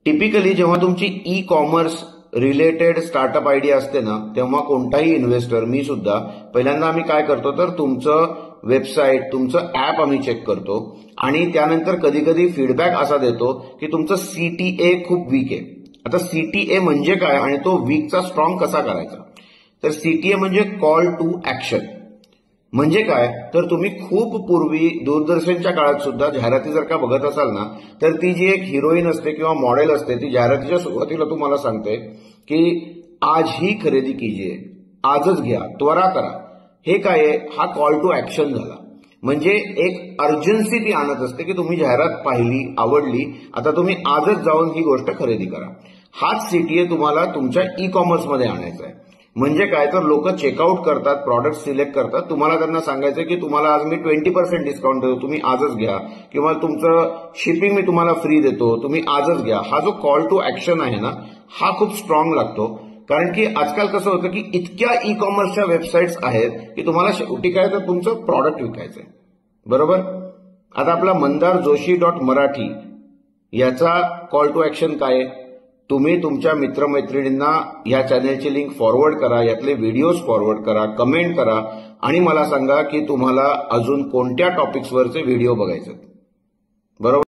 Typically जेव्हा तुमची e commerce related startup idea असते ना, तेव्हा कोणताही इन्व्हेस्टर, मी सुद्धा, पहिल्यांदा आम्ही काय करतो तर तुमचं वेबसाईट, तुमचं ऍप आम्ही चेक करतो आणि त्यानंतर कधी कधी फीडबॅक असा देतो की तुमचं सीटीए खूप वीक आहे. आता सीटीए म्हणजे काय आणि तो वीकचा स्ट्रॉंग कसा करायचा? तर सीटीए म्हणजे कॉल टू ऍक्शन. म्हणजे काय तर तुम्ही खूप पूर्वी दूरदर्शनच्या काळात सुद्धा जाहिराती जर का बघत असाल ना, तर ती जी एक हिरोईन असते किंवा मॉडेल असते, ती जाहिरातीच्या सुरुवातीला तुम्हाला सांगते की आज ही खरेदी कीजिए, आजच घ्या, त्वरा करा. हे काय आहे? हा कॉल टू ऍक्शन झाला. म्हणजे एक अर्जन्सी ती आणत असते की तुम्ही जाहिरात पाहिली, आवडली, आता तुम्ही आजच जाऊन ही गोष्ट खरेदी करा. हाच सीटीए तुम्हाला तुमच्या ई कॉमर्समध्ये आणायचा आहे. म्हणजे काय तर लोक चेकआउट करतात, प्रॉडक्ट सिलेक्ट करतात, तुम्हाला त्यांना सांगायचं की तुम्हाला आज मी 20% डिस्काउंट देतो, तुम्ही आजच घ्या, किंवा तुमचं शिपिंग मी तुम्हाला फ्री देतो, तुम्ही आजच घ्या. हा जो कॉल टू ऍक्शन आहे ना, हा खूप स्ट्रॉंग लागतो. कारण की आजकाल कसं होतं की इतक्या ई कॉमर्सच्या वेबसाईट्स आहेत की तुम्हाला शेवटी काय तर तुमचं प्रॉडक्ट विकायचंय, बरोबर. आता आपला mandarjoshi.marathi याचा कॉल टू ऍक्शन काय आहे? तुम्ही तुमच्या मित्रमैत्रिणींना या चॅनेलची लिंक फॉरवर्ड करा, यातले व्हिडिओज फॉरवर्ड करा, कमेंट करा आणि मला सांगा की तुम्हाला अजून कोणत्या टॉपिक्सवरचे व्हिडिओ बघायचे, बरोबर.